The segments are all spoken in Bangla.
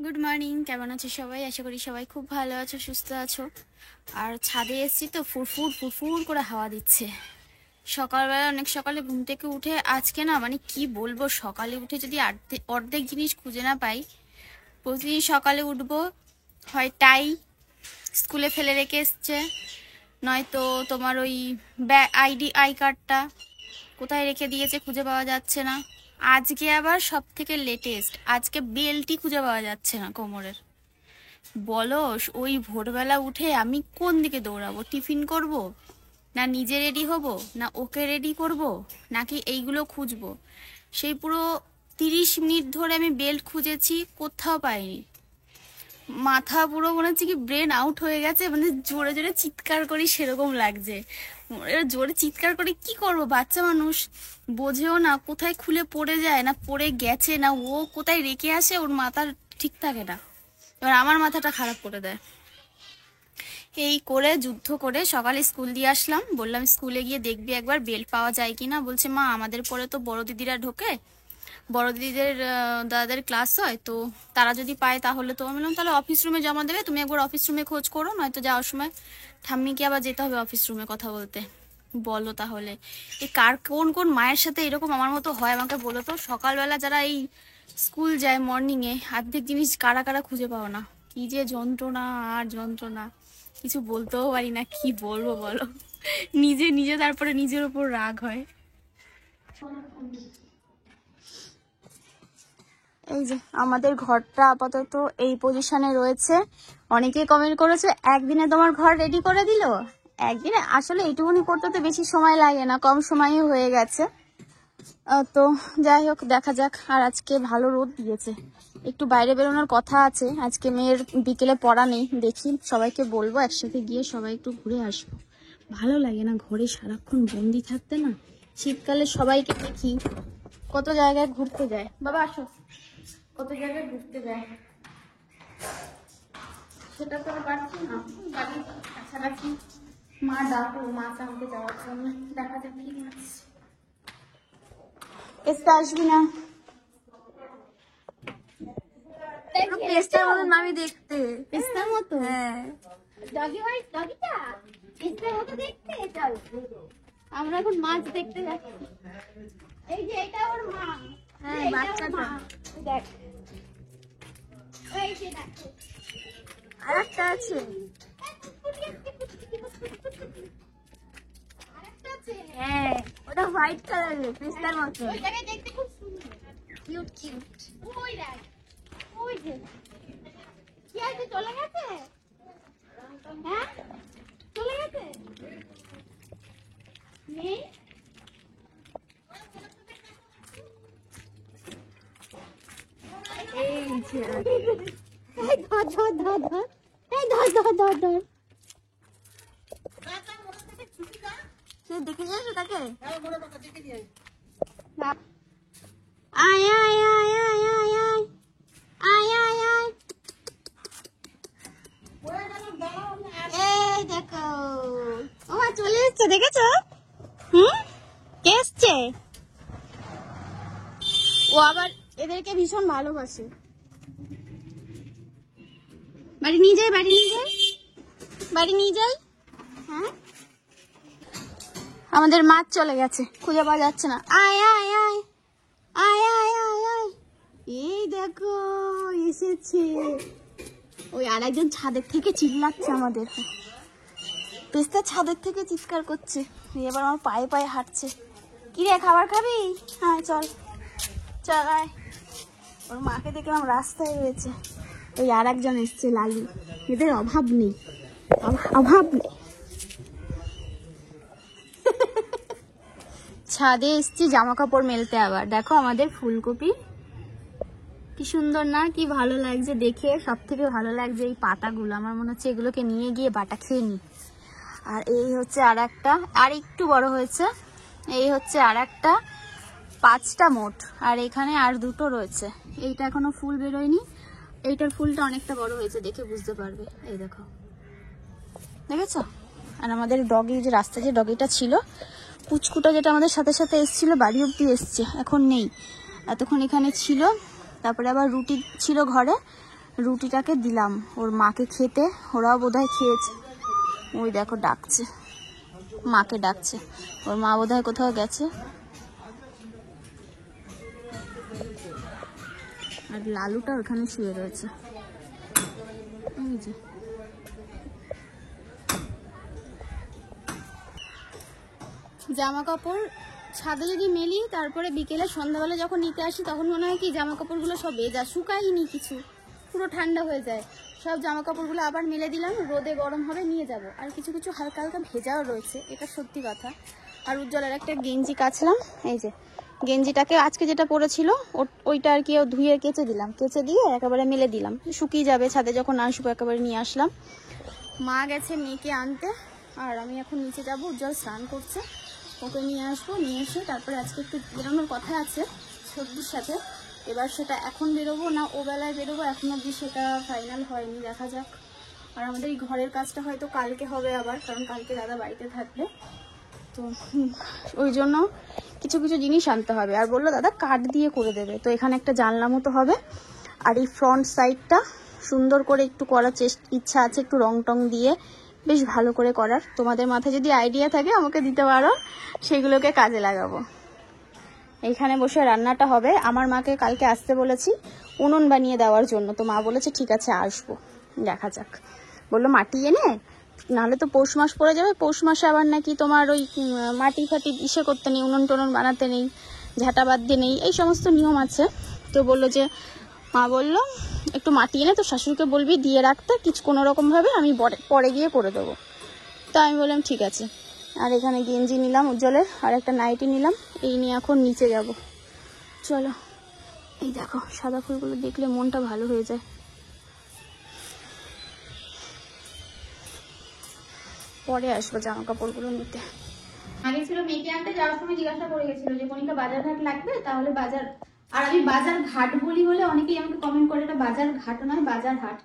গুড মর্নিং, কেমন আছো সবাই? আশা করি সবাই খুব ভালো আছো, সুস্থ আছো। আর ছাদে এসেছি তো ফুরফুর ফুরফুর করে হাওয়া দিচ্ছে। সকালবেলা অনেক সকালে ঘুম থেকে উঠে আজকে না মানে কি বলবো, সকালে উঠে যদি অর্ধেক জিনিস খুঁজে না পাই। প্রতিদিন সকালে উঠবো, হয় টাই স্কুলে ফেলে রেখে এসছে, নয়তো তোমার ওই আই কার্ডটা কোথায় রেখে দিয়েছে খুঁজে পাওয়া যাচ্ছে না। আজকে আবার সব থেকে লেটেস্ট, আজকে বেল্টই খুঁজে পাওয়া যাচ্ছে না কোমরের। বলো, ওই ভোরবেলা উঠে আমি কোন দিকে দৌড়াবো? টিফিন করব, না নিজে রেডি হব, না ওকে রেডি করব, নাকি এইগুলো খুঁজবো? সেই পুরো 30 মিনিট ধরে আমি বেল্ট খুঁজেছি, কোথাও পাইনি। মাথা পুরো মনে হচ্ছে কি ব্রেন আউট হয়ে গেছে, মানে জোরে জোরে চিৎকার করি সেরকম লাগছে। এবার জোরে চিৎকার করে কি করব, বাচ্চা মানুষ বোঝেও না কোথায় খুলে পড়ে যায়, না পড়ে গেছে, না ও কোথায় রেখে আসে, ওর মাথা ঠিক থাকে না। এবার আমার মাথাটা খারাপ করে দেয়। এই করে যুদ্ধ করে সকালে স্কুল দিয়ে আসলাম, বললাম স্কুলে গিয়ে দেখবি একবার বেল্ট পাওয়া যায় কিনা। বলছে মা আমাদের পরে তো বড় দিদিরা ঢোকে, বড় দিদিদের দাদাদের ক্লাস হয়, তো তারা যদি পায় তাহলে। তো আমি বললাম তাহলে অফিস রুমে জমা দেবে, তুমি একবার অফিস রুমে খোঁজ করো, নয়তো যাওয়ার সময় ঠাম্মিকে আবার যেতে হবে অফিস রুমে কথা বলতে। বলো তাহলে এই কোন কোন মায়ের সাথে এরকম আমার মতো হয় আমাকে বলো তো। সকালবেলা যারা এই স্কুল যায় মর্নিংয়ে, অর্ধেক জিনিস কারা কারা খুঁজে পাও না। কি যে যন্ত্রণা আর যন্ত্রণা, কিছু বলতেও পারি না, কি বলবো বলো। নিজে নিজে তারপরে নিজের উপর রাগ হয়। এই যে আমাদের ঘরটা আপাতত এই পজিশনে রয়েছে। অনেকে কমেন্ট করেছে একদিনে তোমার ঘর রেডি করে দিল। একদিনে আসলে এইটুকুনি করতে তো বেশি সময় লাগে না, কম সময়ে হয়ে গেছে। তো যাই হোক, দেখা যাক। আর আজকে ভালো রোদ দিয়েছে, একটু বাইরে বেরোনোর কথা আছে। আজকে মেয়ের বিকেলে পড়া নেই, দেখি সবাইকে বলবো একসাথে গিয়ে সবাই একটু ঘুরে আসবো। ভালো লাগে না ঘরে সারাক্ষণ বন্দি থাকতে না। শীতকালে সবাইকে দেখি কত জায়গায় ঘুরতে যায়। বাবা আসো, কত জায়গায় ঘুরতে যায়, সেটা তো পারছি না। বাড়ির কাছাকাছি মা ডাকো, মা আমাকে যাওয়ার জন্য। দেখা যাক কি আছে। এসে আসবি না? পেস্তার মতো নামি দেখতে, পেস্তার মতো। হ্যাঁ, ডগি হয়, ডগিটা পেস্তার মতো দেখতে। চল আমরা এখন মাছ দেখতে যাচ্ছি। এই যে এটা ওর মা। হ্যাঁ, বাচ্চাটা দেখ, এই যে দেখ আরেকটা আছে। হ্যাঁ, ওটা হোয়াইট কালারের, পেস্তার মতো। ওইটাকে দেখতে খুব সুন্দর, কিউট কিউট। ওই দেখ, ওই যে কি আছে, চলে গেছে। হ্যাঁ, চলে গেছে। নেই, এই যে এই ধর ধর ধর ধর, এই ধর ধর ধর ধর। সে দেখে যাস তাকে। আয় আয় আয় আয় আয় আয় আয় আয় আয়। এই দেখো, ও চলে এসছে, দেখেছো? কে এসছে? ও আবার এদেরকে ভীষণ ভালোবাসে। বাড়ি নিয়ে যাই, বাড়ি নিয়ে যাই, বাড়ি নিয়ে যাই। হ্যাঁ, আমাদের মাছ চলে গেছে, খুঁজে পাওয়া যাচ্ছে না। আয় আয় আয় আয় আয় আয় আয়। এই দেখো এসেছে। ওই আরেকজন ছাদের থেকে চিল্লাচ্ছে আমাদের, পেস্তা ছাদের থেকে চিৎকার করছে। এবার আমার পায়ে পায়ে হাঁটছে। কি রে, খাবার খাবি? হ্যাঁ চল চল আয়। ওর মাকে দেখলাম রাস্তায় রয়েছে। ওই আর একজন এসছে, লালু। এদের অভাব নেই, অভাব নেই। ছাদে এসছি জামা কাপড় মেলতে। আবার দেখো আমাদের ফুলকপি কি সুন্দর না, কি ভালো লাগছে দেখে। সব থেকে ভালো লাগছে এই পাতাগুলো, আমার মনে হচ্ছে এগুলোকে নিয়ে গিয়ে বাটা খেয়ে নি। আর এই হচ্ছে আর একটা, আর একটু বড় হয়েছে। এই হচ্ছে আর একটা, 5টা মোট। আর এখানে আর 2টো রয়েছে। এইটা এখনো ফুল বেরোয়নি, এইটার ফুলটা অনেকটা বড় হয়েছে, দেখে বুঝতে পারবে। এই দেখো, দেখেছো? আর আমাদের ডগি, যে রাস্তায় যে ডগিটা ছিল পুচকুটা, যেটা আমাদের সাথে সাথে এসেছিল, বাড়ি অব্দি এসছে, এখন নেই। এতক্ষণ এখানে ছিল। তারপরে আবার রুটি ছিল ঘরে, রুটিটাকে দিলাম ওর মাকে খেতে, ওরাও বোধহয় খেয়েছে। ওই দেখো ডাকছে, মাকে ডাকছে, ওর মা বোধহয় কোথাও গেছে। আর লালুটা ওখানে শুয়ে রয়েছে। জামা কাপড় ছাদে যদি মেলি, তারপরে বিকেলে সন্ধ্যাবেলা যখন নিতে আসি তখন মনে হয় কি জামা কাপড়গুলো সব ভেজা, শুকায়নি কিছু, পুরো ঠান্ডা হয়ে যায়। সব জামা কাপড়গুলো আবার মেলে দিলাম, রোদে গরম হবে নিয়ে যাব। আর কিছু কিছু হালকা হালকা ভেজাও রয়েছে, এটা সত্যি কথা। আর উজ্জ্বলের একটা গেঞ্জি কাচলাম, এই যে গেঞ্জিটাকে আজকে যেটা পরেছিল ওইটা আর কি ধুয়ে কেচে দিলাম, কেচে দিয়ে একেবারে মেলে দিলাম, শুকিয়ে যাবে। ছাদে যখন আসবো একেবারে নিয়ে আসলাম। মা গেছে মেয়েকে আনতে, আর আমি এখন নিচে যাব। উজ্জ্বল স্নান করছে, ওকে নিয়ে আসবো, নিয়ে এসে তারপরে আজকে একটু বেরোনোর কথা আছে সবজির সাথে। এবার সেটা এখন বেরোবো না ও বেলায় বেরোবো, এখন অবধি সেটা ফাইনাল হয়নি, দেখা যাক। আর আমাদের এই ঘরের কাজটা হয়তো কালকে হবে আবার, কারণ কালকে দাদা বাড়িতে থাকবে। তো ওই জন্য কিছু কিছু জিনিস আনতে হবে। আর বললো দাদা কাঠ দিয়ে করে দেবে, তো এখানে একটা জানলা মতো হবে। আর এই ফ্রন্ট সাইডটা সুন্দর করে একটু করার ইচ্ছা আছে, একটু রং টং দিয়ে বেশ ভালো করে করার। তোমাদের মাথায় যদি আইডিয়া থাকে আমাকে দিতে পারো, সেগুলোকে কাজে লাগাবো। এইখানে বসে রান্নাটা হবে। আমার মাকে কালকে আসতে বলেছি উনুন বানিয়ে দেওয়ার জন্য, তো মা বলেছে ঠিক আছে আসবো, দেখা যাক। বললো মাটি এনে, নাহলে তো পৌষ মাস পড়ে যাবে, পৌষ মাসে আবার নাকি তোমার ওই মাটি ফাটি ইসে করতে নেই, উনুন টুনুন বানাতে নেই, ঝাঁটা বাঁধতে নেই, এই সমস্ত নিয়ম আছে। তো বললো যে মা বললো একটু মাটি এনে তো শাশুড়িকে বলবি দিয়ে রাখতে, কিছু কোনো রকমভাবে আমি পরে গিয়ে করে দেবো। তো আমি বললাম ঠিক আছে। আর এখানে গেঞ্জি নিলাম উজ্জ্বলের, আর একটা নাইটি নিলাম, এই নিয়ে এখন নিচে যাব। চলো। এই দেখো সাদা ফুলগুলো দেখলে মনটা ভালো হয়ে যায়। পরে আসবো জামা কাপড়গুলো নিতে। আগে ছিল মেয়েকে আনতে যাওয়ার সময় জিজ্ঞাসা করে গেছিল যে কোনটা বাজার ঘাট লাগবে, তাহলে বাজার। আর আমি বাজার ঘাট বলি বলে অনেকেই আমাকে কমেন্ট করে, এটা বাজার ঘাট নয় বাজার হাট।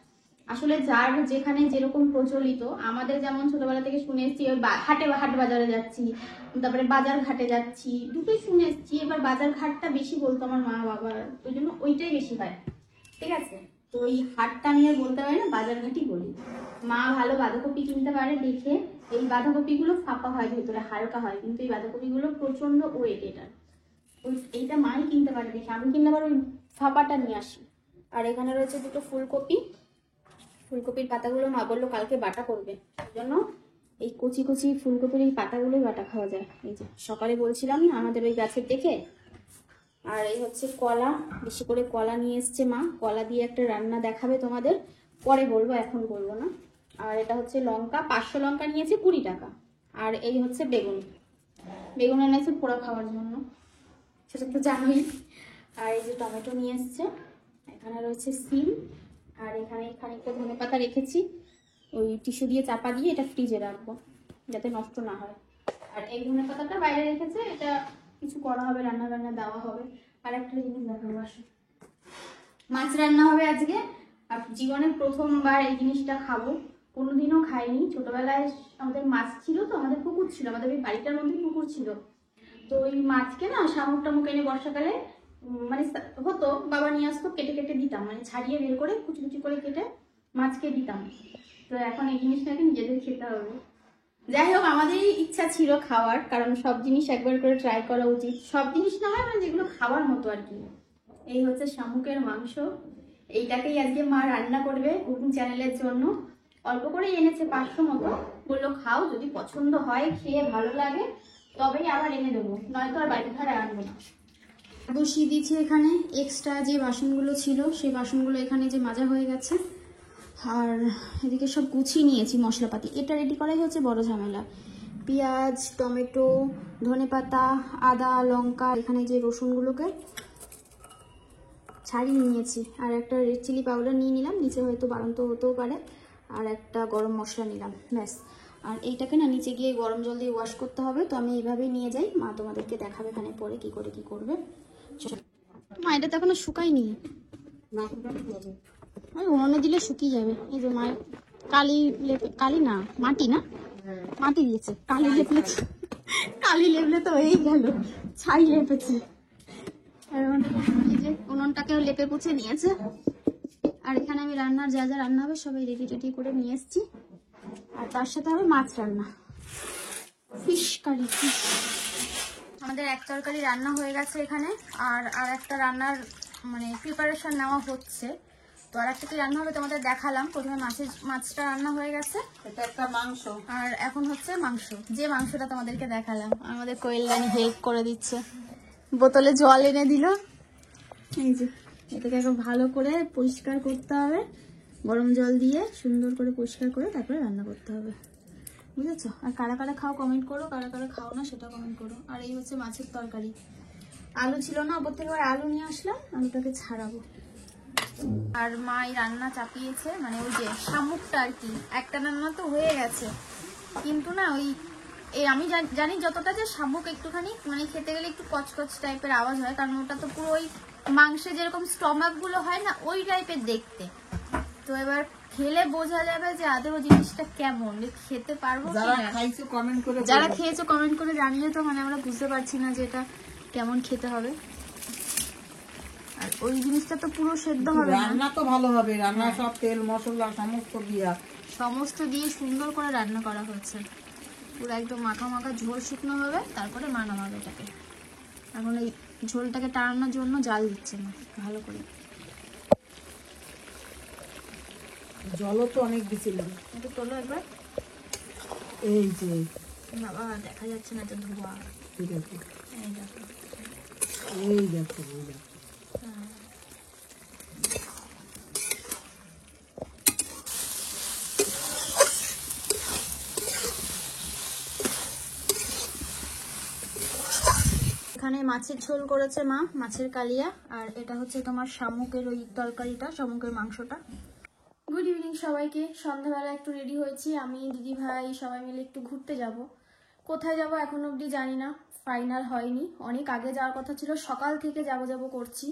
আসলে যার যেখানে যেরকম প্রচলিত, আমাদের যেমন ছোটবেলা থেকে শুনে এসছি ওই হাট বাজারে যাচ্ছি, তারপরে বাজার ঘাটে যাচ্ছি, দুটোই শুনে এসছি। এবার বাজার ঘাটটা বেশি বলতো আমার মা বাবা, ওই জন্য ওইটাই বেশি হয়, ঠিক আছে। তো ওই হাটটা নিয়ে বলতে পারি না, বাজার ঘাটই বলি। মা ভালো বাঁধাকপি কিনতে পারে দেখে। এই বাঁধাকপিগুলো ফাঁপা হয় ভেতরে, হালকা হয়, কিন্তু এই বাঁধাকপিগুলো প্রচন্ড ওয়েট এটার। এইটা মাই কিনতে পারে দেখে, আমি কিনতে পারি ওই ফাঁপাটা নিয়ে আসি। আর এখানে রয়েছে দুটো ফুলকপি, ফুলকপির পাতাগুলো মা বললো কালকে বাটা করবে, সেই জন্য এই কচি কচি ফুলকপির এই পাতাগুলোই বাটা খাওয়া যায়। এই যে সকালে বলছিলাম না আমাদের ওই গাছের দেখে। আর এই হচ্ছে কলা, বেশি করে কলা নিয়ে এসছে মা, কলা দিয়ে একটা রান্না দেখাবে তোমাদের, পরে বলবো, এখন বলবো না। আর এটা হচ্ছে লঙ্কা, 500 লঙ্কা নিয়েছে 20 টাকা। আর এই হচ্ছে বেগুন, বেগুন এনেছে পোড়া খাওয়ার জন্য, সেটা তো জানোই। আর এই যে টমেটো নিয়ে এসছে, এখানে রয়েছে সিম, আর এখানে খানিকটা ধনেপাতা রেখেছি, ওই টিস্যু দিয়ে চাপা দিয়ে এটা ফ্রিজে রাখবো যাতে নষ্ট না হয়। আর এই ধনেপাতাটা বাইরে রেখেছে, এটা কিছু করা হবে, রান্না বান্না দেওয়া হবে। আর একটা জিনিস দেখাবো, আসো, মাছ রান্না হবে আজকে। আর জীবনের প্রথমবার এই জিনিসটা খাবো, কোনোদিনও খাইনি। ছোটবেলায় আমাদের মাছ ছিল, তো আমাদের পুকুর ছিল, আমাদের ওই বাড়িটার মধ্যে পুকুর ছিল। তো ওই মাছকে না শামুক টামুক এনে বর্ষাকালে মানে হতো, বাবা নিয়ে আসতো, কেটে কেটে দিতাম, মানে ছাড়িয়ে বের করে কুচি কুচি করে কেটে মাছকে দিতাম। তো এখন এই জিনিসটাকে নিজেদের খেতে হবে। যাই হোক, আমাদেরই ইচ্ছা ছিল খাওয়ার, কারণ সব জিনিস একবার করে ট্রাই করা উচিত, সব জিনিস না হয় মানে যেগুলো খাওয়ার মতো আর কি। এই হচ্ছে শামুকের মাংস, এইটাকেই আজকে মা রান্না করবে কুকিং চ্যানেলের জন্য। অল্প করেই এনেছে 500 মতো, বললো খাও, যদি পছন্দ হয় খেয়ে ভালো লাগে তবেই আবার এনে দেবো, নয়তো আর বাড়ি ঘরে আনবো না। বসিয়ে দিয়েছি এখানে, এক্সট্রা যে বাসনগুলো ছিল সেই বাসনগুলো এখানে যে মাজা হয়ে গেছে। আর এদিকে সব গুছিয়ে নিয়েছি মশলাপাতি, এটা রেডি করাই হচ্ছে বড় ঝামেলা। পেঁয়াজ, টমেটো, ধনেপাতা, আদা, লঙ্কা, এখানে যে রসুনগুলোকে ছাড়িয়ে নিয়েছি। আর একটা রেড চিলি পাউডার নিয়ে নিলাম, নিচে হয়তো বাড়ন্ত হতেও পারে। আর একটা গরম মশলা নিলাম, ব্যাস। আর এইটাকে না নিচে গিয়ে গরম জল দিয়ে ওয়াশ করতে হবে, তো আমি এইভাবেই নিয়ে যাই, মা তোমাদেরকে দেখাবে এখানে পরে কি করে কি করবে। মা এটা তো এখনো শুকায়নি, উনুনে দিলে শুকিয়ে যাবে। এই যে মায়ের কালি লেপে, কালি না মাটি, না মাটি দিয়েছে, কালি লেপলে, কালি লেপলে তো হয়েই গেল, ছাই লেপেছে। এই যে উনুনটাকেও লেপে পুছে নিয়েছে। আর এখানে আমি রান্নার যা যা রান্না হবে সবাই রেডি টেডি করে নিয়ে এসেছি। আর তার সাথে হবে মাছ রান্না, ফিশ কারি, ফিশ। আমাদের এক তরকারি রান্না হয়ে গেছে এখানে, আর একটা রান্নার মানে প্রিপারেশন নেওয়া হচ্ছে। তো আর একটা কি রান্না হবে তোমাদের দেখালাম। প্রথমে মাছটা রান্না হয়ে গেছে, এটা একটা মাংস, আর এখন হচ্ছে মাংস। যে মাংসটা তোমাদেরকে দেখালাম, আমাদের কোয়েল রানী হেল্প করে দিচ্ছে, বোতলে জল এনে দিল। এই যে এটাকে এখন ভালো করে পরিষ্কার করতে হবে, গরম জল দিয়ে সুন্দর করে পরিষ্কার করে তারপরে রান্না করতে হবে, বুঝেছো? আর কারা কারা খাও কমেন্ট করো, কারা কারা খাও না সেটা কমেন্ট করো। আর এই হচ্ছে মাছের তরকারি। আলু ছিল না, ওপর থেকে আবার আলু নিয়ে আসলাম, আলুটাকে ছাড়াবো। আর মা এই রান্না চাপিয়েছে, মানে ওই যে শামুকটা আর কি, একটা রান্না তো হয়ে গেছে, কিন্তু না ওই আমি জানি যতটা যে শামুক একটুখানি মানে খেতে গেলে একটু কচকচ টাইপের আওয়াজ হয়, কারণ ওটা তো পুরো ওই মাংসে যেরকম স্টমাক গুলো হয় না ওই টাইপের দেখতে। তো এবার খেলে বোঝা যাবে যে আদৌ জিনিসটা কেমন, খেতে পারবো যারা খাইছো কমেন্ট করে, যারা খেয়েছো কমেন্ট করে জানিয়ে। তো মানে আমরা বুঝতে পারছি না যে এটা কেমন খেতে হবে। আর ওই জিনিসটা তো পুরো সেদ্ধ হবে না, রান্না তো ভালো হবে, রান্না সব তেল মশলা সমস্ত দিয়ে সুন্দর করে রান্না করা হয়েছে, পুরো একদম মাখা মাখা ঝোল শুকনো হবে, তারপরে মানামাবে এটাকে। এখন এই ঝোলটাকে টানানোর জন্য জাল দিচ্ছে না ভালো করে। জলও তো অনেক দিছিলাম। এটা তোলো একবার, এই যে বাবা দেখা যাচ্ছে না, এটা ধোয়া। ঠিক আছে, এই দেখো, এই দেখো, এখানে মাছের ঝোল করেছে মা, মাছের কালিয়া। আর এটা হচ্ছে তোমার শামুকের ওই তরকারিটা, শামুকের মাংসটা। গুড ইভিনিং সবাইকে। সন্ধ্যাবেলা একটু রেডি হয়েছি, আমি দিদি ভাই সবাই মিলে একটু ঘুরতে যাব। কোথায় যাব এখন অবধি জানি না, ফাইনাল হয়নি। অনেক আগে যাওয়ার কথা ছিল, সকাল থেকে যাব করছি।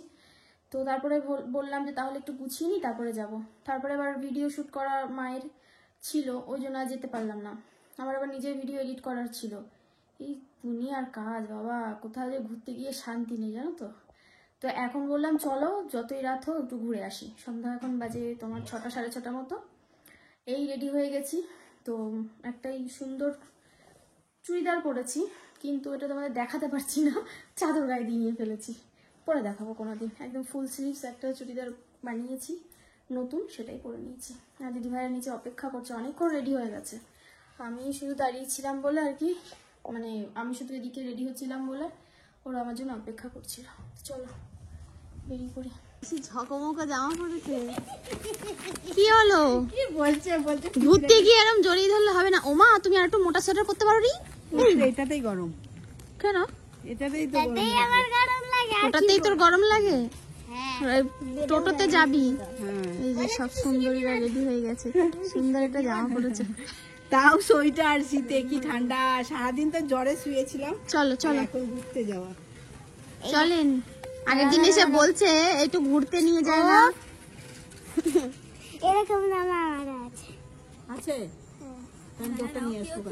তো তারপরে বললাম যে তাহলে একটু গুছিয়ে নিই তারপরে যাব। তারপরে আবার ভিডিও শ্যুট করা মায়ের ছিল, ওই জন্য আর যেতে পারলাম না। আমার আবার নিজের ভিডিও এডিট করার ছিল। এই দুনিয়ার কাজ বাবা, কোথাও যে ঘুরতে গিয়ে শান্তি নেই জানো তো। তো এখন বললাম চলো যতই রাত হোক একটু ঘুরে আসি। সন্ধ্যা এখন বাজে তোমার 6টা 6:30 মতো। এই রেডি হয়ে গেছি। তো একটাই সুন্দর চুড়িদার পরেছি, কিন্তু এটা তোমাদের দেখাতে পারছি না, চাদর গায়ে দিয়ে ফেলেছি, পরে দেখাবো কোনোদিন। একদম ফুল স্লিভস একটা চুড়িদার বানিয়েছি নতুন, সেটাই পরে নিয়েছি। আর দিদি ভাইয়ের নিচে অপেক্ষা করছে, অনেকক্ষণ রেডি হয়ে গেছে। আমি শুধু দাঁড়িয়েছিলাম বলে আর কি, মানে আমি শুধু এদিকে রেডি হচ্ছিলাম বলে ওরা আমার জন্য অপেক্ষা করছিল। চলো বেরিয়ে পড়ি। ঝকমকা জামা পরেছে, কি হলো? কি বলছে ঘুরতে গিয়ে এরকম জড়িয়ে ধরলে হবে না। ওমা তুমি আর একটু মোটা সোয়েটার পরতে পারো নি? এটাতেই গরম। কেন? এটাতেই তো গরম লাগে। ওটাতেই তোর গরম লাগে? টোটোতে যাবি? এই যে সব সুন্দরীরা রেডি হয়ে গেছে, সুন্দর একটা জামা পরেছে। তাও সোয়েটার, শীতে কি ঠান্ডা, সারাদিন তো জ্বরে শুয়েছিলাম। চলো চলো এখন ঘুরতে যাওয়া। চলেন। আগের দিন এসে বলছে একটু ঘুরতে নিয়ে যায় না। এরকম জামা আমার আছে। আছে? আমি দুটো নিয়ে আসবো।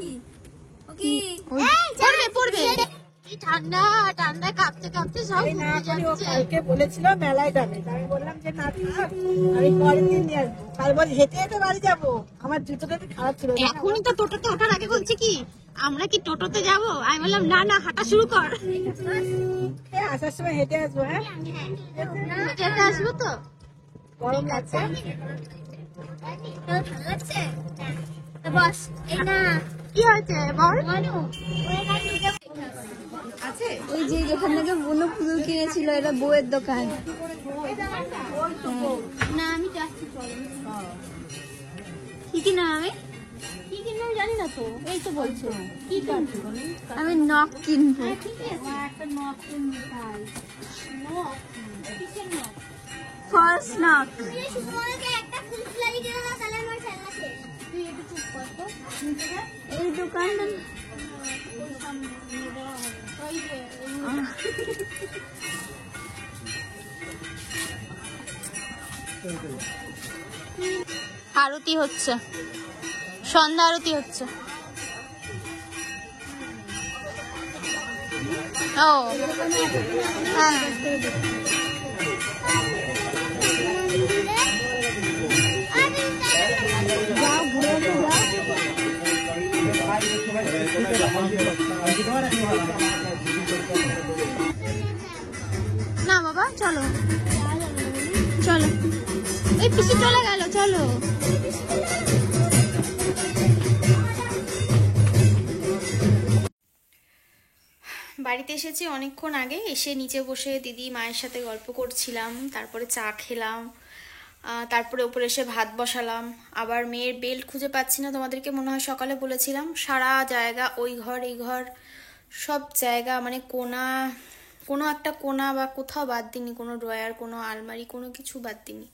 পড়বে কি ঠান্ডা, ঠান্ডা কাঁপতে কাঁপতে সব কালকে বলেছিল মেলায় যাবে, আমি বললাম যে না আমি পরের দিন নিয়ে আসবো। কাল বল হেঁটে হেঁটে বাড়ি যাবো, আমার জুতোটা খারাপ ছিল। এখনই তো টোটোতে ওঠার আগে বলছে কি আমরা কি টোটোতে যাবো, আমি বললাম না না হাঁটা শুরু কর। আসার সময় হেঁটে আসবো। হ্যাঁ হেঁটে আসবো তো। গরম লাগছে, বস এই না কি হয়েছে বল? আছে ওই যে দোকান থেকে বুনো পুতুল কিনেছিল, এটা বউয়ের দোকান। না আমি যাচ্ছি, কি কিনা আমি কি কিনবো জানি না তো, এই তো বলছো কি কিনবো? আমি নখ কিনবো। একটা নখ কিনবো, তাই নখ কিসের নখ? ফার্স্ট নখ। একটা ফুলফুলারি কিনে দাও, তাহলে আমার খেলনা শেষ। তুই একটু চুপ কর তো। এই দোকানটা ওই যে আরতি হচ্ছে, সন্ধ্যা আরতি হচ্ছে। ও হ্যাঁ না বাবা চলো চলো, ওই পিসি চলে গেল, চলো। বাড়িতে এসেছি অনেকক্ষণ আগে, এসে নিচে বসে দিদি মায়ের সাথে গল্প করছিলাম, তারপরে চা খেলাম, তারপরে উপরে এসে ভাত বসালাম। আবার মেয়ের বেল্ট খুঁজে পাচ্ছি না, তোমাদেরকে মনে হয় সকালে বলেছিলাম। সারা জায়গা, ওই ঘর এই ঘর সব জায়গা, মানে কোনা, কোনো একটা কোনা বা কোথাও বাদ দিইনি, কোনো ড্রয়ার, কোনো আলমারি, কোনো কিছু বাদ দিইনি।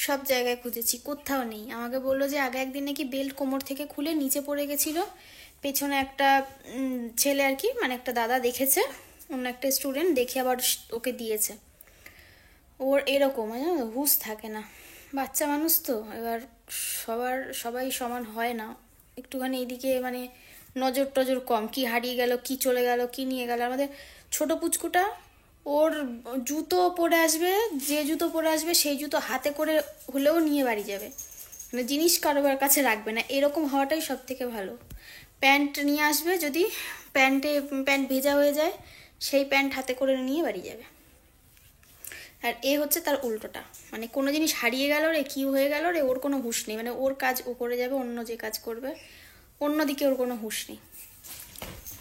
সব জায়গায় খুঁজেছি, কোথাও নেই। আমাকে বললো যে আগে একদিন নাকি বেল্ট কোমর থেকে খুলে নিচে পড়ে গেছিলো, পেছনে একটা ছেলে আর কি, মানে একটা দাদা দেখেছে, অন্য একটা স্টুডেন্ট দেখে আবার ওকে দিয়েছে। ওর এরকম হুঁশ থাকে না, বাচ্চা মানুষ তো, এবার সবাই সমান হয় না, একটুখানি এইদিকে মানে নজর টজর কম, কি হারিয়ে গেল, কি চলে গেল, কি নিয়ে গেল। আমাদের ছোট পুচকুটা, ওর জুতো পরে আসবে, যে জুতো পরে আসবে সেই জুতো হাতে করে হলেও নিয়ে বাড়ি যাবে, মানে জিনিস কারোবার কাছে রাখবে না, এরকম হওয়াটাই সব থেকে ভালো। প্যান্ট নিয়ে আসবে, যদি প্যান্ট ভেজা হয়ে যায়, সেই প্যান্ট হাতে করে নিয়ে বাড়ি যাবে। আর এ হচ্ছে তার উল্টোটা, মানে কোনো জিনিস হারিয়ে গেল রে, কি হয়ে গেল রে, ওর কোনো হুঁশ নেই, মানে ওর কাজ ও করে যাবে, অন্য যে কাজ করবে অন্যদিকে ওর কোনো হুঁশ নেই।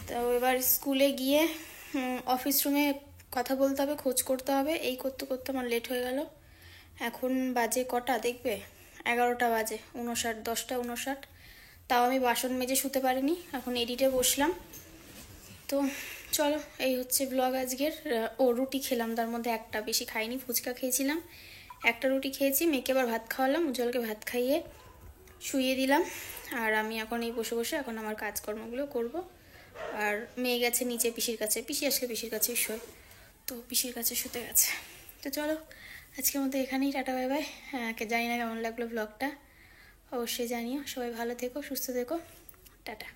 তো এবার স্কুলে গিয়ে অফিস রুমে কথা বলতে হবে, খোঁজ করতে হবে, এই করতে করতে আমার লেট হয়ে গেল। এখন বাজে কটা দেখবে, 11টা বাজে 59, 10টা 59। তাও আমি বাসন মেজে শুতে পারিনি, এখন এডিটে বসলাম। তো চলো, এই হচ্ছে ব্লগ আজকের। ও রুটি খেলাম, তার মধ্যে একটা, বেশি খাইনি, ফুচকা খেয়েছিলাম, একটা রুটি খেয়েছি। মেয়েকে আবার ভাত খাওয়ালাম, উজ্জ্বলকে ভাত খাইয়ে শুইয়ে দিলাম। আর আমি এখন এই বসে বসে এখন আমার কাজকর্মগুলো করব। আর মেয়ে গেছে নিচে পিসির কাছে, পিসি আজকে পিসির কাছেই শোয়, তো পিসির কাছে শুতে গেছে। তো চলো, আজকের মতো এখানেই, টাটা বাই বাই। হ্যাঁ, জানি না কেমন লাগলো ব্লগটা, অবশ্যই জানিও। সবাই ভালো থেকো, সুস্থ থেকো, টাটা।